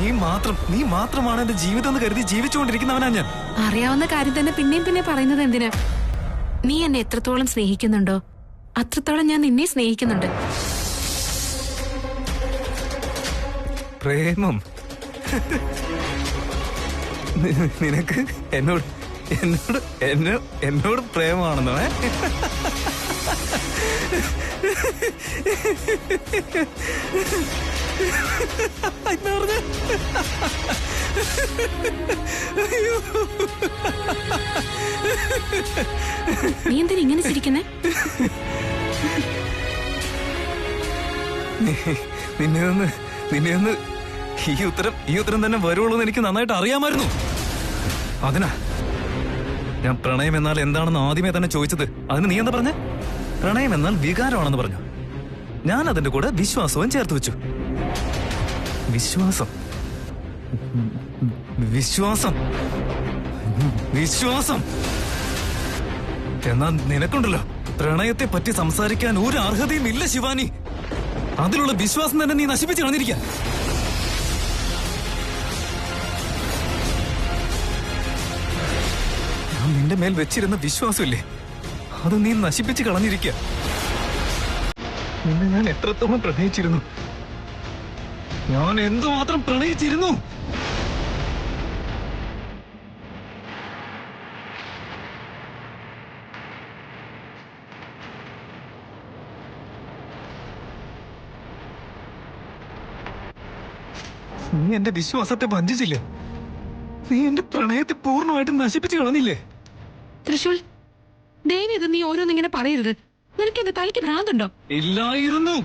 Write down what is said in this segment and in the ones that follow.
നീ മാത്രമാണ് എന്റെ ജീവിതം എന്ന് കരുതി ജീവിച്ചുകൊണ്ടിരിക്കുന്നവനാ ഞാൻ. അറിയാവുന്ന കാര്യം തന്നെ പിന്നെയും പിന്നെ പറയുന്നത് എന്തിനാ? നീ എന്നെ എത്രത്തോളം സ്നേഹിക്കുന്നുണ്ടോ അത്രത്തോളം ഞാൻ നിന്നെ സ്നേഹിക്കുന്നുണ്ട്. പ്രേമം? നിനക്ക് എന്നോട് എന്നോട് എന്നോട് പ്രേമമാണെന്നോ? എന്താ പറഞ്ഞ? നീ എന്തിനാ ഇങ്ങനെ ചിരിക്കുന്നേ? നിന്നെ ഒന്ന് ഈ ഉത്തരം തന്നെ വരുള്ളൂ എന്ന് എനിക്ക് നന്നായിട്ട് അറിയാമായിരുന്നു. അതിനാ ഞാൻ പ്രണയം എന്നാൽ എന്താണെന്ന് ആദ്യമേ തന്നെ ചോദിച്ചത്. അതിന് നീ എന്താ പറഞ്ഞ? പ്രണയം എന്നാൽ വികാരമാണെന്ന് പറഞ്ഞു. ഞാൻ അതിന്റെ കൂടെ വിശ്വാസവും ചേർത്ത് വെച്ചു. വിശ്വാസം വിശ്വാസം വിശ്വാസം എന്നാൽ നിനക്കുണ്ടല്ലോ പ്രണയത്തെ പറ്റി സംസാരിക്കാൻ ഒരു അർഹതയും ഇല്ല ശിവാനി. അതിലുള്ള വിശ്വാസം തന്നെ നീ നശിപ്പിച്ച് കളഞ്ഞിരിക്കുക. ഞാൻ നിന്റെ മേൽ വെച്ചിരുന്ന വിശ്വാസമില്ലേ, അത് നീ നശിപ്പിച്ച് കളഞ്ഞിരിക്കുക. നിന്നെ ഞാൻ എത്രത്തോളം പ്രണയിച്ചിരുന്നു, ഞാൻ എന്തുമാത്രം പ്രണയിച്ചിരുന്നു. നീ എന്റെ വിശ്വാസത്തെ വഞ്ചിച്ചില്ലേ? നീ എന്റെ പ്രണയത്തെ പൂർണ്ണമായിട്ടും നശിപ്പിച്ചു കളഞ്ഞില്ലേ? തൃശൂൽ, ദൈവം ഇത് നീ ഓരോന്നിങ്ങനെ പറയരുത്. നിനക്ക് എന്റെ തലയ്ക്ക് ഭ്രാന്തുണ്ടോ? ഇല്ലായിരുന്നു.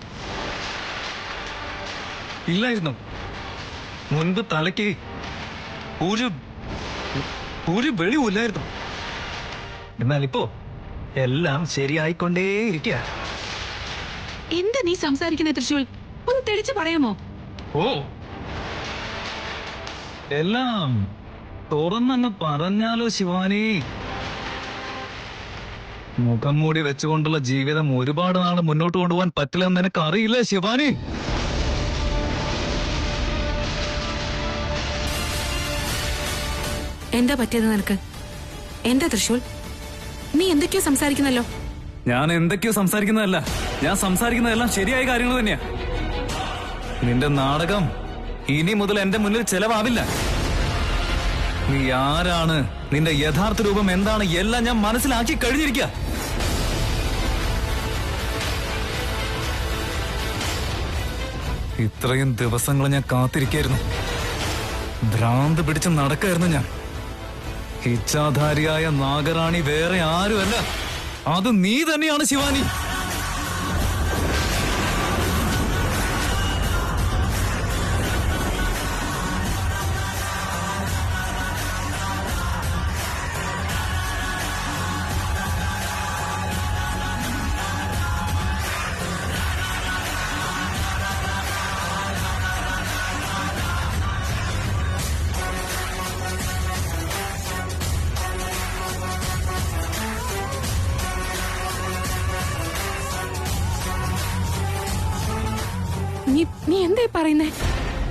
മുൻപ് തലയ്ക്ക് ഒരു വെളിവില്ലായിരുന്നു. എന്നാലിപ്പോ എല്ലാം ശരിയായിക്കൊണ്ടേയിരിക്കുക. എന്താ നീ സംസാരിക്കുന്ന തൃശൂൽ? ഒന്ന് തെളിച്ച് പറയാമോ? ഓ, എല്ലാം തുറന്നങ്ങ് പറഞ്ഞാലോ ശിവാനി. മുഖം മൂടി വെച്ചുകൊണ്ടുള്ള ജീവിതം ഒരുപാട് നാൾ മുന്നോട്ട് കൊണ്ടുപോകാൻ പറ്റില്ലെന്ന് നിനക്ക് അറിയില്ലേ ശിവാനി? എന്താ പറ്റിയത് നിനക്ക്? എന്താ തൃശൂൽ, നീ എന്തൊക്കെയോ സംസാരിക്കുന്നല്ലോ? ഞാൻ എന്തൊക്കെയോ സംസാരിക്കുന്നതല്ല, ഞാൻ സംസാരിക്കുന്നതെല്ലാം ശരിയായ കാര്യങ്ങൾ തന്നെയാ. നിന്റെ നാടകം ഇനി മുതൽ എന്റെ മുന്നിൽ ചെലവാവില്ല. നീ ആരാണ്, നിന്റെ യഥാർത്ഥ രൂപം എന്താണ്, എല്ലാം ഞാൻ മനസ്സിലാക്കി കഴിഞ്ഞിരിക്കുക. ഇത്രയും ദിവസങ്ങൾ ഞാൻ കാത്തിരിക്കായിരുന്നു. ഭ്രാന്ത് പിടിച്ച് നടക്കായിരുന്നു ഞാൻ. ഇച്ഛാധാരിയായ നാഗറാണി വേറെ ആരുമല്ല, അത് നീ തന്നെയാണ് ശിവാനി. നീ എന്താ പറയുന്നേ?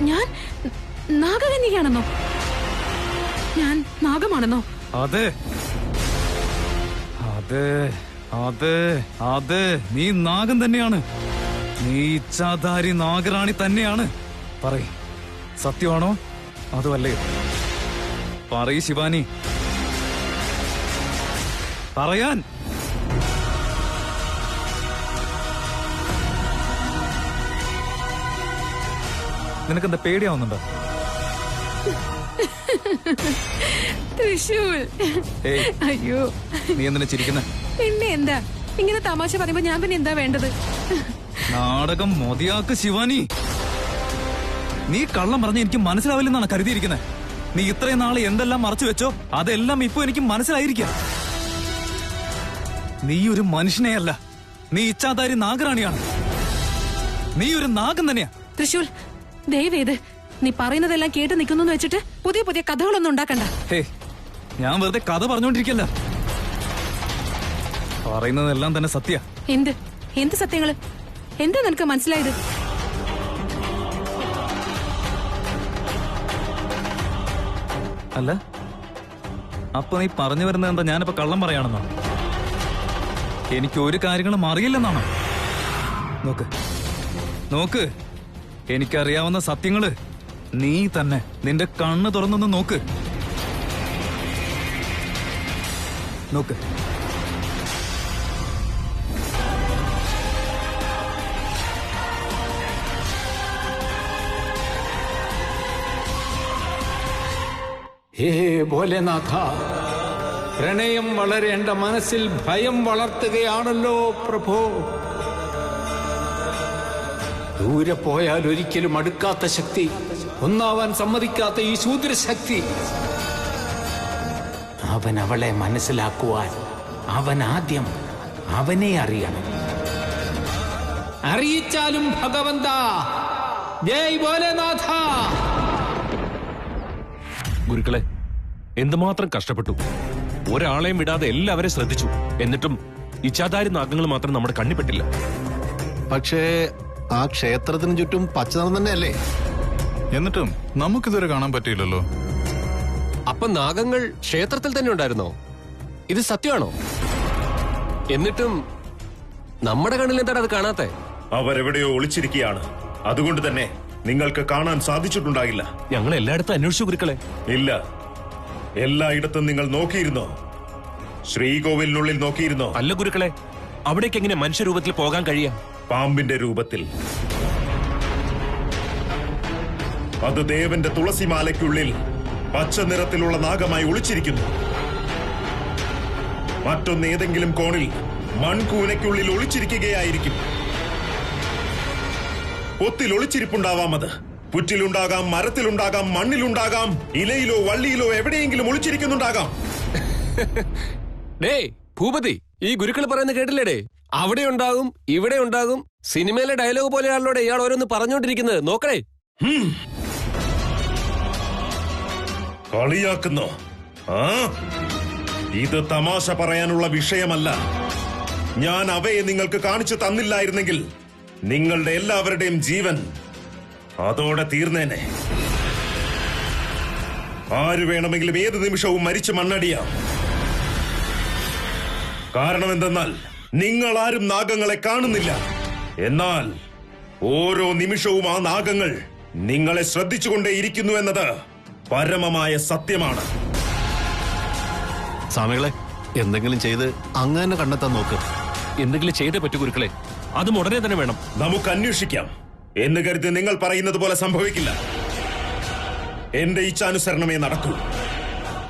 ഞാൻ നാഗകന്യകയാണെന്നോ? ഞാൻ നാഗമാണെന്നോ? അതെ അതെ അതെ അതെ, നീ നാഗം തന്നെയാണ്. നീ ഇച്ഛാധാരി നാഗറാണി തന്നെയാണ്. പറയ്, സത്യമാണോ അതോ അല്ലയോ? പറയ് ശിവാനി, പറയാൻ. നിനക്കെന്താ പേടിയാവുന്നുണ്ടോ? തൃശൂൽ, അയ്യോ, നീ എന്തിനാ ചിരിക്കുന്നെ? പിന്നെ എന്താ ഇങ്ങനെ തമാശ പറയുമ്പോ ഞാൻ പിന്നെ എന്താ വേണ്ടത്? നാടകം മതിയാക്ക് ശിവാനി. നീ കള്ളം പറഞ്ഞ എനിക്ക് മനസ്സിലാവില്ലെന്നാണ് കരുതിയിരിക്കുന്നത്. നീ ഇത്രയും നാളെ എന്തെല്ലാം മറച്ചു വെച്ചോ അതെല്ലാം ഇപ്പൊ എനിക്ക് മനസ്സിലായിരിക്കാം. നീ ഒരു മനുഷ്യനെയല്ല, നീ ഇച്ഛാധാരി നാഗറാണിയാണ്. നീ ഒരു നാഗം തന്നെയാ. തൃശൂൽ, ദയവേത് നീ പറയുന്നതെല്ലാം കേട്ട് നിൽക്കുന്നു വെച്ചിട്ട് പുതിയ പുതിയ കഥകളൊന്നും ഉണ്ടാക്കണ്ട. ഞാൻ വെറുതെ കഥ പറഞ്ഞോണ്ടിരിക്കല്ല, പറയുന്നതെല്ലാം തന്നെ സത്യ. എന്ത് സത്യങ്ങള്? എന്താ നിനക്ക് മനസ്സിലായത്? അല്ല, അപ്പൊ നീ പറഞ്ഞു വരുന്നത് എന്താ ഞാനിപ്പോ കള്ളം പറയാണെന്നോ? എനിക്ക് ഒരു കാര്യങ്ങളും അറിയില്ലെന്നാണോ? നോക്ക് നോക്ക്, എനിക്കറിയാവുന്ന സത്യങ്ങള് നീ തന്നെ നിന്റെ കണ്ണ് തുറന്നൊന്ന് നോക്ക്. നോക്ക്, ഹേ ഭോലേനാഥ, പ്രണയം വളരേണ്ട മനസ്സിൽ ഭയം വളർത്തുകയാണല്ലോ പ്രഭോ. ദൂരെ പോയാൽ ഒരിക്കലും അടുക്കാത്ത ശക്തി, ഒന്നാവാൻ സമ്മതിക്കാത്ത ഈ ശൂദ്രശക്തി, അവൻ അവളെ മനസ്സിലാക്കുവാൻ അവൻ ആദ്യം അവനെ അറിയണം. അറിയിച്ചാലും ഭഗവന്ത. ജയ് ഭോലേനാഥ. ഗുരുക്കളെ, എന്തുമാത്രം കഷ്ടപ്പെട്ടു. ഒരാളെയും വിടാതെ എല്ലാവരെയും ശ്രദ്ധിച്ചു. എന്നിട്ടും ഇച്ഛാധാരി നാഗങ്ങൾ മാത്രം നമ്മുടെ കണ്ണിപ്പെട്ടില്ല. പക്ഷേ ആ ക്ഷേത്രത്തിന് ചുറ്റും പച്ചനിറം തന്നെയല്ലേ? എന്നിട്ടും നമുക്കിതുവരെ കാണാൻ പറ്റിയില്ലല്ലോ. അപ്പൊ നാഗങ്ങൾ ക്ഷേത്രത്തിൽ തന്നെ ഉണ്ടായിരുന്നോ? ഇത് സത്യമാണോ? എന്നിട്ടും നമ്മുടെ കണ്ണിൽ എന്താണ് അത് കാണാത്തെ? അവരെവിടെയോ ഒളിച്ചിരിക്കുകയാണ്. അതുകൊണ്ട് തന്നെ നിങ്ങൾക്ക് കാണാൻ സാധിച്ചിട്ടുണ്ടാകില്ല. ഞങ്ങൾ എല്ലായിടത്തും അന്വേഷിച്ചു ഗുരുക്കളെ. ഇല്ല, എല്ലായിടത്തും നിങ്ങൾ നോക്കിയിരുന്നോ? ശ്രീകോവിലിനുള്ളിൽ നോക്കിയിരുന്നോ? അല്ല ഗുരുക്കളെ, അവിടേക്ക് എങ്ങനെ മനുഷ്യരൂപത്തിൽ പോകാൻ കഴിയാ? പാമ്പിന്റെ രൂപത്തിൽ. അത് ദേവന്റെ തുളസിമാലയ്ക്കുള്ളിൽ പച്ച നിറത്തിലുള്ള നാഗമായി ഒളിച്ചിരിക്കുന്നു. മറ്റൊന്ന് ഏതെങ്കിലും കോണിൽ മൺകൂനയ്ക്കുള്ളിൽ ഒളിച്ചിരിക്കുകയായിരിക്കും. പൊത്തിൽ ഒളിച്ചിരിപ്പുണ്ടാവാം. അത് പുറ്റിലുണ്ടാകാം, മരത്തിലുണ്ടാകാം, മണ്ണിലുണ്ടാകാം, ഇലയിലോ വള്ളിയിലോ എവിടെയെങ്കിലും ഒളിച്ചിരിക്കുന്നുണ്ടാകാം. ഡേ ഭൂപതി, ഈ ഗുരുക്കൾ പറയുന്നത് കേട്ടില്ലേടേ? അവിടെ ഉണ്ടാകും, ഇവിടെ ഉണ്ടാകും. സിനിമയിലെ ഡയലോഗ് പോലെയാണല്ലോടെ ഇയാൾ ഓരോന്ന് പറഞ്ഞുകൊണ്ടിരിക്കുന്നത്. നോക്കണേ. കളിയാക്കുന്നോ? ആ, ഇത് തമാശ പറയാനുള്ള വിഷയമല്ല. ഞാൻ അവയെ നിങ്ങൾക്ക് കാണിച്ചു തന്നില്ലായിരുന്നെങ്കിൽ നിങ്ങളുടെ എല്ലാവരുടെയും ജീവൻ അതോടെ തീർന്നേനെ. ആര് വേണമെങ്കിലും ഏത് നിമിഷവും മരിച്ചു മണ്ണടിയാം. കാരണം എന്തെന്നാൽ നിങ്ങൾ ആരും നാഗങ്ങളെ കാണുന്നില്ല. എന്നാൽ ഓരോ നിമിഷവും ആ നാഗങ്ങൾ നിങ്ങളെ ശ്രദ്ധിച്ചുകൊണ്ടേയിരിക്കുന്നു എന്നത് പരമമായ സത്യമാണ്. സ്വാമികളെ, എന്തെങ്കിലും ചെയ്ത് അങ്ങനെ കണ്ടെത്താൻ നോക്ക്. എന്തെങ്കിലും ചെയ്തേ പറ്റൂ ഗുരുക്കളെ. അതും ഉടനെ തന്നെ വേണം. നമുക്ക് അന്വേഷിക്കാം എന്ന് കരുതി നിങ്ങൾ പറയുന്നത് പോലെ സംഭവിക്കില്ല. എന്റെ ഇച്ഛാനുസരണമേ നടക്കൂ.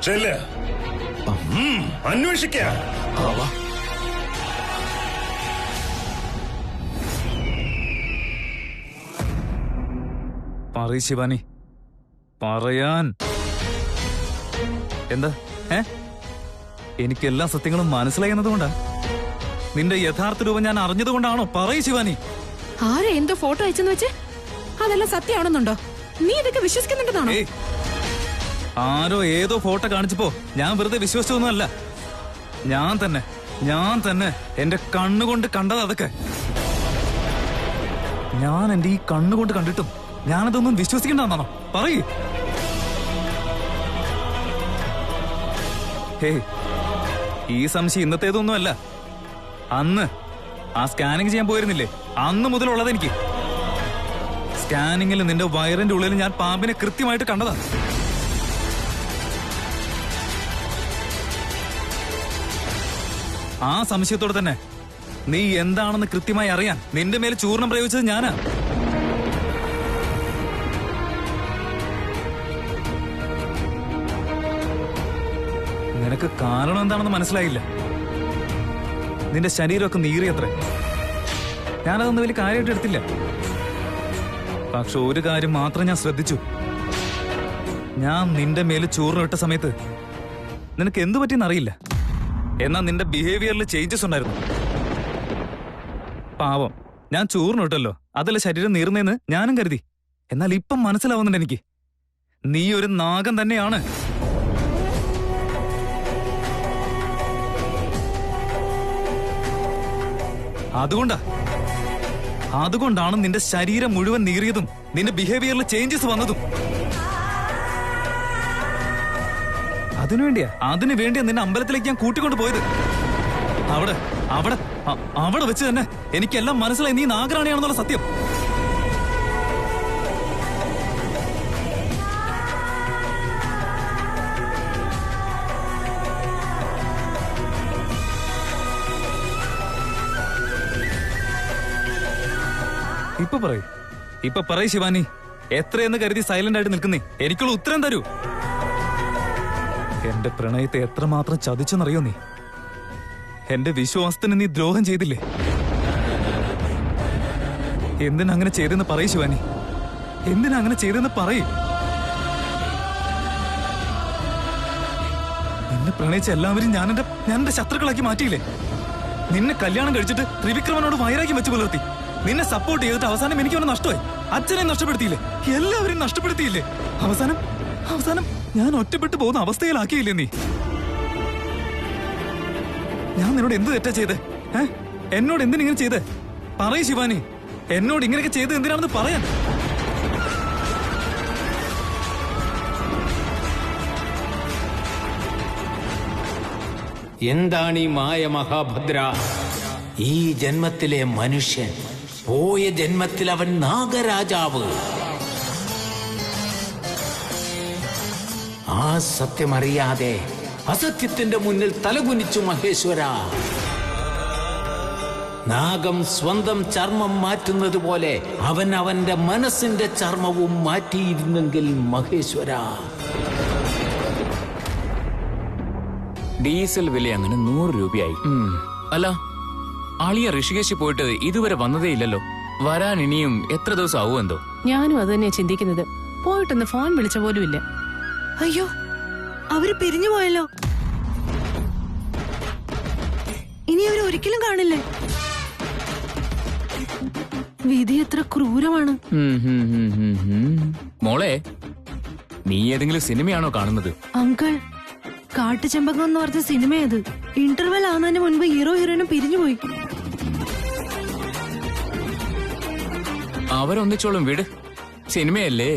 ചെല്ല്, അന്വേഷിക്കാം. പറയ് ശിവാനി, പറയാൻ. എന്താ? എനിക്ക് എല്ലാ സത്യങ്ങളും മനസ്സിലായി എന്നതുകൊണ്ടാ? നിന്റെ യഥാർത്ഥ രൂപം ഞാൻ അറിഞ്ഞതുകൊണ്ടാണോ? പറയ് ശിവാനി. ആരെ എന്തോ ഫോട്ടോ അയച്ചെന്ന് വെച്ച് അതെല്ലാം സത്യമാണെന്നുണ്ടോ? നീ ഇതൊക്കെ വിശ്വസിക്കുന്നുണ്ടെന്നാണോ? ആരോ ഏതോ ഫോട്ടോ കാണിച്ചപ്പോ ഞാൻ വെറുതെ വിശ്വസിച്ചൊന്നുമല്ല. ഞാൻ തന്നെ എന്റെ കണ്ണുകൊണ്ട് കണ്ടത് അതൊക്കെ. ഞാൻ എന്റെ ഈ കണ്ണുകൊണ്ട് കണ്ടിട്ടും ഞാനതൊന്നും വിശ്വസിക്കണ്ടെന്നാണോ? പറയ്. ഹേ, ഈ സംശയം ഇന്നത്തേതൊന്നുമല്ല. അന്ന് ആ സ്കാനിങ് ചെയ്യാൻ പോയിരുന്നില്ലേ, അന്ന് മുതലുള്ളത് എനിക്ക്. സ്കാനിങ്ങിൽ നിന്റെ വയറിന്റെ ഉള്ളിൽ ഞാൻ പാമ്പിനെ കൃത്യമായിട്ട് കണ്ടതാ. ആ സംശയത്തോടെ തന്നെ നീ എന്താണെന്ന് കൃത്യമായി അറിയാൻ നിന്റെ മേൽ ചൂർണം പ്രയോഗിച്ചത് ഞാനാ. നിനക്ക് കാരണം എന്താണെന്ന് മനസ്സിലായില്ല. നിന്റെ ശരീരമൊക്കെ നീറിയത്രേ. ഞാനതൊന്നും വലിയ കാര്യമായിട്ട് എടുത്തില്ല. പക്ഷെ ഒരു കാര്യം മാത്രം ഞാൻ ശ്രദ്ധിച്ചു. ഞാൻ നിന്റെ മേല് ചൂർണ്ണിട്ട സമയത്ത് നിനക്ക് എന്തു പറ്റിയെന്നറിയില്ല. എന്നാൽ നിന്റെ ബിഹേവിയറിൽ ചേഞ്ചസ് ഉണ്ടായിരുന്നു. പാവം, ഞാൻ ചൂർണ്ണിട്ടല്ലോ, അതല്ല ശരീരം നീറുന്നേന്ന് ഞാനും കരുതി. എന്നാൽ ഇപ്പം മനസ്സിലാവുന്നുണ്ട് എനിക്ക്, നീ ഒരു നാഗം തന്നെയാണ്. അതുകൊണ്ടാണ് നിന്റെ ശരീരം മുഴുവൻ നീറിയതും നിന്റെ ബിഹേവിയറിൽ ചേഞ്ചസ് വന്നതും. അതിനു വേണ്ടിയാ നിന്നെ അമ്പലത്തിലേക്ക് ഞാൻ കൂട്ടിക്കൊണ്ട് പോയത്. അവിടെ അവിടെ അവിടെ വെച്ച് തന്നെ എനിക്കെല്ലാം മനസ്സിലായി നീ നാഗറാണിയാണെന്നുള്ള സത്യം. ഇപ്പൊ പറയ് ശിവാനി, എത്രയെന്ന് കരുതി സൈലന്റ് ആയിട്ട് നിൽക്കുന്നേ? എനിക്കുള്ള ഉത്തരം തരൂ. എന്റെ പ്രണയത്തെ എത്രമാത്രം ചതിച്ചെന്നറിയോ നീ? എന്റെ വിശ്വാസത്തിന് നീ ദ്രോഹം ചെയ്തില്ലേ? എന്തിനാ അങ്ങനെ ചെയ്തെന്ന് പറയ് ശിവാനി, എന്തിനാ അങ്ങനെ ചെയ്തെന്ന് പറയ്. നിന്നെ പ്രണയിച്ച എല്ലാവരും ഞാൻ എന്റെ ശത്രുക്കളാക്കി മാറ്റിയില്ലേ? നിന്നെ കല്യാണം കഴിച്ചിട്ട് ത്രിവിക്രമനോട് വൈരാഗ്യം വെച്ച് പുലർത്തി. നിന്നെ സപ്പോർട്ട് ചെയ്തിട്ട് അവസാനം എനിക്ക് അവനെ നഷ്ടമായി. അച്ഛനെ നഷ്ടപ്പെടുത്തിയില്ലേ? എല്ലാവരും നഷ്ടപ്പെടുത്തിയില്ലേ? അവസാനം ഞാൻ ഒറ്റപ്പെട്ടു പോകുന്ന അവസ്ഥയിലാക്കിയില്ലേ നീ? ഞാൻ നിന്നോട് എന്ത് തെറ്റാ ചെയ്തേ? എന്നോട് എന്തിനിങ്ങനെ ചെയ്തേ? പറയ് ശിവാനി, എന്നോട് ഇങ്ങനെയൊക്കെ ചെയ്ത് എന്തിനാണെന്ന് പറയാൻ. എന്താണ് ഈ മായ മഹാഭദ്ര? ഈ ജന്മത്തിലെ മനുഷ്യൻ, പോയ ജന്മത്തിൽ അവൻ നാഗരാജാവ്. ആ സത്യമറിയാതെ അസത്യത്തിന്റെ മുന്നിൽ തലകുനിച്ചു മഹേശ്വര. നാഗം സ്വന്തം ചർമ്മം മാറ്റുന്നത് പോലെ അവൻ അവന്റെ മനസ്സിന്റെ ചർമ്മവും മാറ്റിയിരുന്നെങ്കിൽ മഹേശ്വര. ഡീസൽ വില അങ്ങനെ 100 രൂപയായി. അല്ല, ആളിയ ഋഷികേശി പോയിട്ട് ഇതുവരെ വന്നതേ ഇല്ലല്ലോ. വരാൻ ഇനിയും എത്ര ദിവസം ആവും എന്തോ? ഞാനും അത് തന്നെയാ ചിന്തിക്കുന്നത്. പോയിട്ടൊന്ന് ഫോൺ വിളിച്ച പോലും ഇല്ല. അയ്യോ, അവര് പിരിഞ്ഞു പോയല്ലോ. ഇനി അവർ ഒരിക്കലും കാണില്ലേ? വിധി എത്ര ക്രൂരമാണ്. മോളെ, നീ ഏതെങ്കിലും സിനിമയാണോ കാണുന്നത്? അങ്കിൾ, കാട്ടുചെമ്പകം എന്ന് പറഞ്ഞ സിനിമയത്. ഇന്റർവെൽ ആവുന്നതിന് മുൻപ് ഹീറോ ഹീറോയിനും പിരിഞ്ഞുപോയി. അവരൊന്നിച്ചോളും, വിട്. സിനിമയല്ലേ.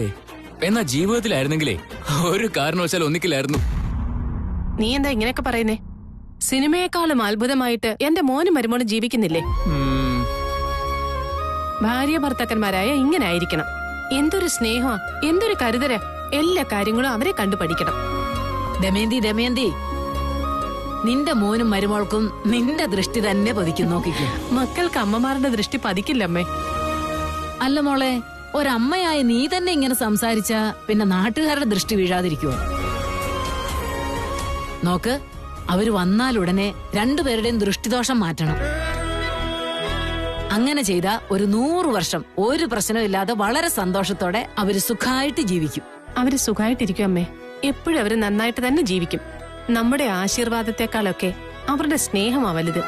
എന്നാ ജീവിതത്തിലായിരുന്നെങ്കിലേ ഒരു കാരണവശാൽ ഒന്നിക്കില്ലായിരുന്നു. നീ എന്താ ഇങ്ങനെയൊക്കെ പറയുന്നേ? സിനിമയെക്കാളും അത്ഭുതമായിട്ട് എന്റെ മോനും മരുമോനും ജീവിക്കുന്നില്ലേ? ഭാര്യ ഭർത്താക്കന്മാരായ ഇങ്ങനെ ആയിരിക്കണം. എന്തൊരു സ്നേഹം, എന്തൊരു കരുതര. എല്ലാ കാര്യങ്ങളും അവരെ കണ്ടു പഠിക്കണം. ദമയന്തി, നിന്റെ മോനും മരുമോൾക്കും നിന്റെ ദൃഷ്ടി തന്നെ പതിക്കും. നോക്കിക്കോ, മക്കൾക്ക് അമ്മമാരുടെ ദൃഷ്ടി പതിക്കില്ലമ്മേ. അല്ല മോളെ, ഒരമ്മയായ നീ തന്നെ ഇങ്ങനെ സംസാരിച്ച പിന്നെ നാട്ടുകാരുടെ ദൃഷ്ടി വീഴാതിരിക്കുവോ? നോക്ക്, അവര് വന്നാലുടനെ രണ്ടുപേരുടെയും ദൃഷ്ടിദോഷം മാറ്റണം. അങ്ങനെ ചെയ്ത ഒരു 100 വർഷം ഒരു പ്രശ്നമില്ലാതെ വളരെ സന്തോഷത്തോടെ അവര് സുഖമായിട്ട് ജീവിക്കും. അവര് സുഖമായിട്ടിരിക്കും അമ്മേ. എപ്പോഴും അവര് നന്നായിട്ട് തന്നെ ജീവിക്കും. നമ്മുടെ ആശീർവാദത്തെക്കാളൊക്കെ അവരുടെ സ്നേഹമാ വലുത്.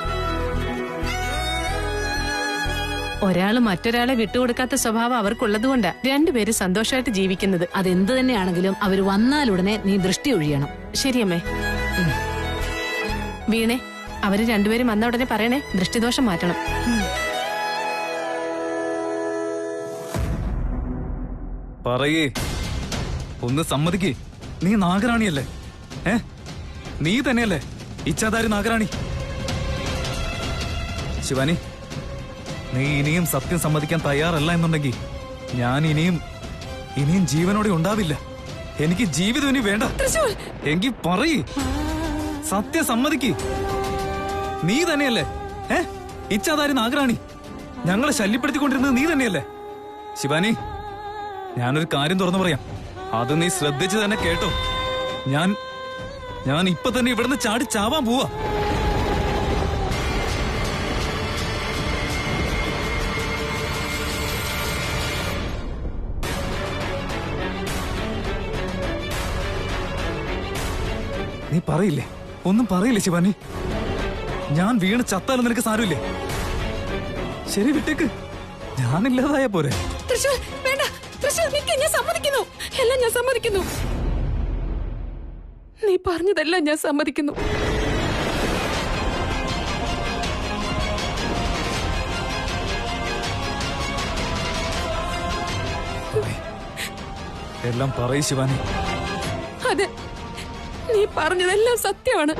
ഒരാള് മറ്റൊരാളെ വിട്ടുകൊടുക്കാത്ത സ്വഭാവം അവർക്കുള്ളതുകൊണ്ടാ രണ്ടുപേര് സന്തോഷമായിട്ട് ജീവിക്കുന്നത്. അതെന്ത് തന്നെയാണെങ്കിലും അവര് വന്നാലുടനെ നീ ദൃഷ്ടി ഒഴിയണം. ശരിയമ്മേ. വീണേ, അവര് രണ്ടുപേരും വന്ന ഉടനെ പറയണേ, ദൃഷ്ടിദോഷം മാറ്റണം. പറയേ, ഒന്ന് സമ്മതിക്കേ. നീ നാഗറാണിയല്ലേ? നീ തന്നെയല്ലേ ഇച്ഛാധാരി നാഗറാണി? ശിവാനി, നീ ഇനിയും സത്യം സമ്മതിക്കാൻ തയ്യാറല്ല എന്നുണ്ടെങ്കിൽ ഞാൻ ഇനിയും ജീവനോടെ ഉണ്ടാവില്ല. എനിക്ക് ജീവിതം ഇനി വേണ്ട. എങ്കിൽ പറയ്, സത്യം സമ്മതിക്ക്. നീ തന്നെയല്ലേ ഇച്ഛാധാരി നാഗറാണി? ഞങ്ങളെ ശല്യപ്പെടുത്തിക്കൊണ്ടിരുന്നത് നീ തന്നെയല്ലേ? ശിവാനി, ഞാനൊരു കാര്യം തുറന്നു പറയാം. അത് നീ ശ്രദ്ധിച്ച് തന്നെ കേട്ടോ. ഞാൻ ഇപ്പൊ തന്നെ ഇവിടുന്ന് ചാടി ചാവാൻ പോവാ. നീ പറയില്ലേ? ഒന്നും പറയില്ലേ ശിവാനി? ഞാൻ വീണ് ചത്താലും നിനക്ക് സാരമില്ലേ? ശരി, വിട്ടേക്ക്. ഞാനില്ലാതായ പോരെ. ഞാൻ സമ്മതിക്കുന്നു, എല്ലാം ഞാൻ സമ്മതിക്കുന്നു. നീ പറഞ്ഞതെല്ലാം ഞാൻ സമ്മതിക്കുന്നു. എല്ലാം പറയ് ശിവാനി. അതെ, നീ പറഞ്ഞതെല്ലാം സത്യമാണ്.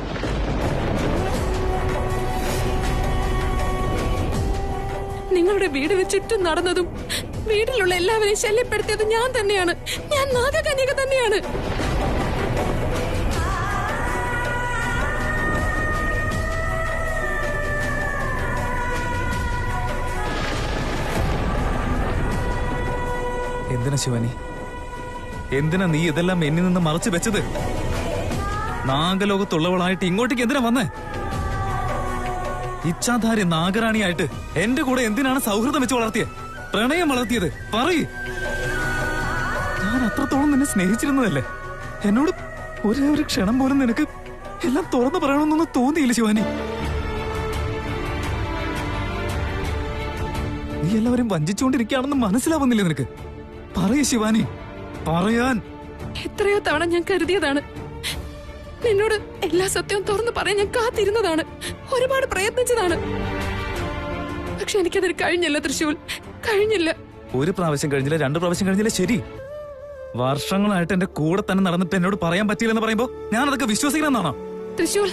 നിങ്ങളുടെ വീടിന് ചുറ്റും നടന്നതും വീട്ടിലുള്ള എല്ലാവരെയും ശല്യപ്പെടുത്തിയത് ഞാൻ തന്നെയാണ്. ഞാൻ നാഗകന്യക തന്നെയാണ്. എന്തിനാ ശിവാനി, എന്തിനാ നീ ഇതെല്ലാം എന്നിൽ നിന്ന് മറച്ചു വെച്ചത്? നാഗലോകത്തുള്ളവളായിട്ട് ഇങ്ങോട്ടേക്ക് എന്തിനാ വന്നേ? ഇച്ഛാധാരി നാഗറാണിയായിട്ട് എന്റെ കൂടെ എന്തിനാണ് സൗഹൃദം വെച്ച് വളർത്തിയത്, പ്രണയം വളർത്തിയത്? പറയ്. ഞാൻ അത്രത്തോളം നിന്നെ സ്നേഹിച്ചിരുന്നതല്ലേ. എന്നോട് ഒരേ ഒരു ക്ഷണം പോലും നിനക്ക് എല്ലാം തുറന്നു പറയണമെന്നൊന്നും തോന്നിയില്ല ശിവാനി. നീ എല്ലാവരും വഞ്ചിച്ചുകൊണ്ടിരിക്കുകയാണെന്ന് മനസ്സിലാവുന്നില്ല നിനക്ക്? പറയ് ശിവാനി, പറയാൻ. എത്രയോ തവണ ഞാൻ കരുതിയതാണ്. നിന്നോട് എല്ലാ സത്യവും തുറന്നു പറയാൻ ഞാൻ കാത്തിരുന്നതാണ്. ഒരുപാട് പ്രയത്നിച്ചതാണ്. പക്ഷെ എനിക്കതിന് കഴിഞ്ഞില്ല തൃശ്ശൂൽ, കഴിഞ്ഞില്ല. ഒരു പ്രാവശ്യം കഴിഞ്ഞില്ല, 2 പ്രാവശ്യം കഴിഞ്ഞില്ല, ശരി. വർഷങ്ങളായിട്ട് എന്റെ കൂടെ തന്നെ നടന്നിട്ട് എന്നോട് പറയാൻ പറ്റിയില്ലെന്ന് പറയുമ്പോ ഞാൻ അതൊക്കെ വിശ്വസിക്കണമെന്നാണോ? തൃശ്ശൂൽ,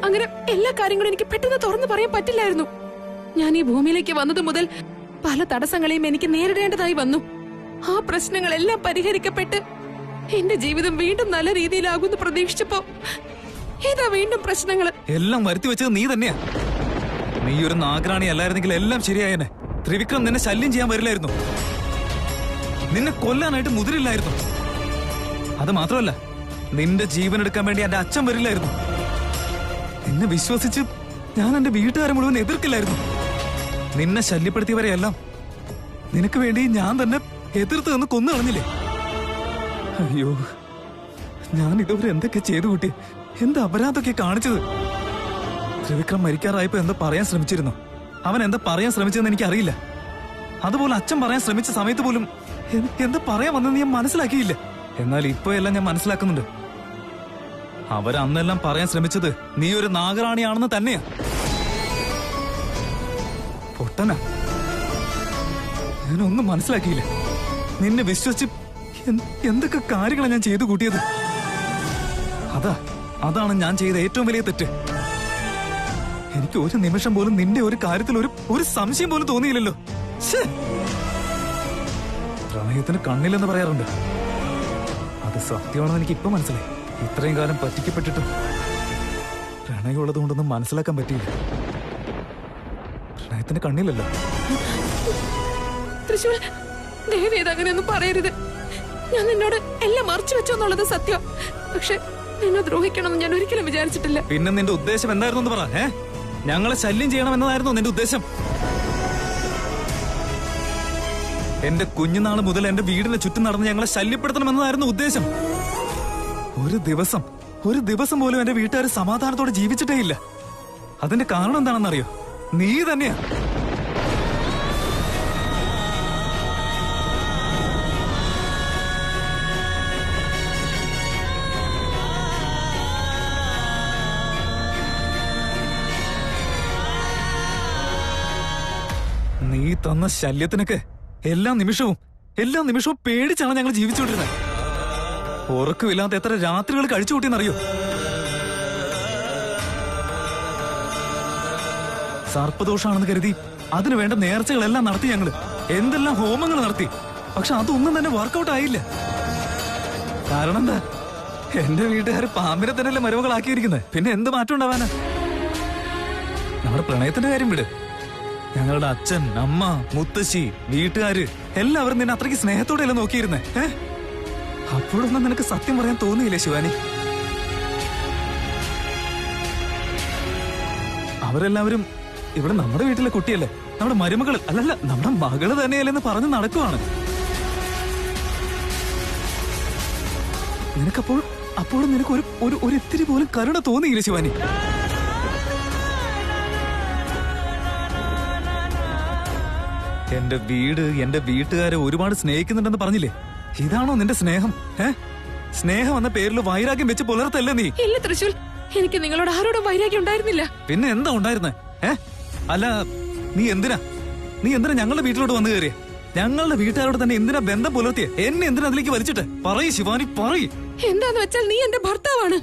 അങ്ങനെ എല്ലാ കാര്യങ്ങളും എനിക്ക് പെട്ടെന്ന് തുറന്നു പറയാൻ പറ്റില്ലായിരുന്നു. ഞാൻ ഈ ഭൂമിയിലേക്ക് വന്നത് മുതൽ പല തടസ്സങ്ങളെയും എനിക്ക് നേരിടേണ്ടതായി വന്നു. ആ പ്രശ്നങ്ങളെല്ലാം പരിഹരിക്കപ്പെട്ട് എന്റെ ജീവിതം വീണ്ടും നല്ല രീതിയിലാകുമെന്ന് പ്രതീക്ഷിച്ചപ്പോ ഇതാ വീണ്ടും പ്രശ്നങ്ങള്. എല്ലാം വരുത്തി വെച്ചത് നീ തന്നെയാ. നീ ഒരു നാഗറാണി അല്ലായിരുന്നെങ്കിൽ എല്ലാം ശരിയായേനെ. ത്രിവിക്രം നിന്നെ ശല്യം ചെയ്യാൻ വരില്ലായിരുന്നു, നിന്നെ കൊല്ലാനായിട്ട് മുതിരില്ലായിരുന്നു. അത് മാത്രമല്ല, നിന്റെ ജീവൻ എടുക്കാൻ വേണ്ടി എന്റെ അച്ഛൻ വരില്ലായിരുന്നു. നിന്നെ വിശ്വസിച്ച് ഞാൻ എന്റെ വീട്ടുകാരെ മുഴുവൻ എതിർക്കില്ലായിരുന്നു. നിന്നെ ശല്യപ്പെടുത്തിയവരെയെല്ലാം നിനക്ക് വേണ്ടി ഞാൻ തന്നെ എതിർത്ത് നിന്ന് കൊന്നു കളഞ്ഞില്ലേ? അയ്യോ, ഞാൻ ഇതുവരെ എന്തൊക്കെ ചെയ്തു കൂട്ടി, എന്ത് അപരാധമൊക്കെ കാണിച്ചത്. ത്രിവിക്രം മരിക്കാറായപ്പോ എന്താ പറയാൻ ശ്രമിച്ചിരുന്നു? അവൻ എന്താ പറയാൻ ശ്രമിച്ചതെന്ന് എനിക്കറിയില്ല. അതുപോലെ അച്ഛൻ പറയാൻ ശ്രമിച്ച സമയത്ത് പോലും എന്താ പറയാൻ വന്നെന്ന് ഞാൻ മനസ്സിലാക്കിയില്ല. എന്നാൽ ഇപ്പൊ എല്ലാം ഞാൻ മനസ്സിലാക്കുന്നുണ്ട്. അവരന്നെല്ലാം പറയാൻ ശ്രമിച്ചത് നീ ഒരു നാഗറാണിയാണെന്ന് തന്നെയാ. പൊട്ടനാ, ഞാനൊന്നും മനസ്സിലാക്കിയില്ല. നിന്നെ വിശ്വസിച്ച് എന്തൊക്കെ കാര്യങ്ങളാണ് ഞാൻ ചെയ്തു കൂട്ടിയത്. അതാണ് ഞാൻ ചെയ്ത ഏറ്റവും വലിയ തെറ്റ്. എനിക്ക് ഒരു നിമിഷം പോലും നിന്റെ ഒരു കാര്യത്തിൽ ഒരു സംശയം പോലും തോന്നിയില്ലല്ലോ. പ്രണയത്തിന് കണ്ണില്ലെന്ന് പറയാറുണ്ട്. അത് സത്യമാണെന്ന് എനിക്ക് ഇപ്പൊ മനസ്സിലായി. ഇത്രയും കാലം പറ്റിക്കപ്പെട്ടിട്ടും പ്രണയമുള്ളത് കൊണ്ടൊന്നും മനസ്സിലാക്കാൻ പറ്റിയില്ല. പ്രണയത്തിന് കണ്ണില്ലല്ലോ. തൃശ്ശൂർ, ദേവി അങ്ങനെയൊന്നും പറയരുത്. ഞാൻ നിന്നോട് എല്ലാം മറച്ചു വെച്ചോന്നുള്ളത് സത്യം. പക്ഷെ നിന്നെ ദ്രോഹിക്കണം ഞാൻ ഒരിക്കലും വിചാരിച്ചിട്ടില്ല. പിന്നെ നിന്റെ ഉദ്ദേശം എന്തായിരുന്നു പറ? ഞങ്ങളെ ശല്യം ചെയ്യണമെന്നതായിരുന്നു നിന്റെ ഉദ്ദേശം? എന്റെ കുഞ്ഞുനാള് മുതൽ എന്റെ വീടിന് ചുറ്റും നടന്ന് ഞങ്ങളെ ശല്യപ്പെടുത്തണമെന്നതായിരുന്നു ഉദ്ദേശം. ഒരു ദിവസം പോലും എന്റെ വീട്ടുകാർ സമാധാനത്തോടെ ജീവിച്ചിട്ടേ ഇല്ല. അതിന്റെ കാരണം എന്താണെന്നറിയോ? നീ തന്നെയാ. നീ തന്ന ശല്യത്തിനൊക്കെ എല്ലാ നിമിഷവും പേടിച്ചാണ് ഞങ്ങൾ ജീവിച്ചുകൊണ്ടിരുന്നത്. ഉറക്കമില്ലാത്ത എത്ര രാത്രികൾ കഴിച്ചു കൂട്ടിയെന്നറിയോ? സർപ്പദോഷാണെന്ന് കരുതി അതിനു വേണ്ട നേർച്ചകളെല്ലാം നടത്തി ഞങ്ങള്. എന്തെല്ലാം ഹോമങ്ങൾ നടത്തി. പക്ഷെ അതൊന്നും തന്നെ വർക്കൗട്ട് ആയില്ല. കാരണം എന്താ? എന്റെ വീട്ടുകാർ പാമ്പിനെ തന്നെയല്ലേ മരുമകളാക്കിയിരിക്കുന്നത്. പിന്നെ എന്ത് മാറ്റം ഉണ്ടാവാനാ? നമ്മുടെ പ്രണയത്തിന്റെ കാര്യം വിട്. ഞങ്ങളുടെ അച്ഛൻ, അമ്മ, മുത്തശ്ശി, വീട്ടുകാര് എല്ലാവരും നിന്നെ അത്രയ്ക്ക് സ്നേഹത്തോടെയല്ലേ നോക്കിയിരുന്നേ? അപ്പോഴൊന്നും നിനക്ക് സത്യം പറയാൻ തോന്നിയില്ലേ ശിവാനി? അവരെല്ലാവരും ഇവിടെ നമ്മുടെ വീട്ടിലെ കുട്ടിയല്ലേ, നമ്മുടെ മരുമകൾ അല്ലല്ല നമ്മുടെ മകള് തന്നെയല്ലെന്ന് പറഞ്ഞ് നടക്കുവാണ്. അപ്പോഴും നിനക്ക് ഒരു ഇത്തിരി പോലും കരുണ തോന്നിയില്ല ശിവാനി? എന്റെ വീട്, എന്റെ വീട്ടുകാരെ ഒരുപാട് സ്നേഹിക്കുന്നുണ്ടെന്ന് പറഞ്ഞില്ലേ? ഇതാണോ നിന്റെ സ്നേഹം? സ്നേഹം എന്ന പേരിൽ വൈരാഗ്യം വെച്ച് പുലർത്തല്ലേ നീ? ഇല്ല തൃശ്ശൂൽ, എനിക്ക് നിങ്ങളോട് ആരോടും വൈരാഗ്യം ഉണ്ടായിരുന്നില്ല. പിന്നെ എന്താ ഉണ്ടായിരുന്നേ? അല്ല, നീ എന്തിനാ ഞങ്ങളുടെ വീട്ടിലോട്ട് വന്നു കയറിയ? ഞങ്ങളുടെ വീട്ടുകാരോട് തന്നെ എന്തിനാ ബന്ധം പുലർത്തിയ? എന്നെ എന്തിനാ അതിലേക്ക് വലിച്ചിട്ട്? പറയ് ശിവാനി, പറയ്. എന്താന്ന് വെച്ചാൽ നീ എന്റെ ഭർത്താവാണ്.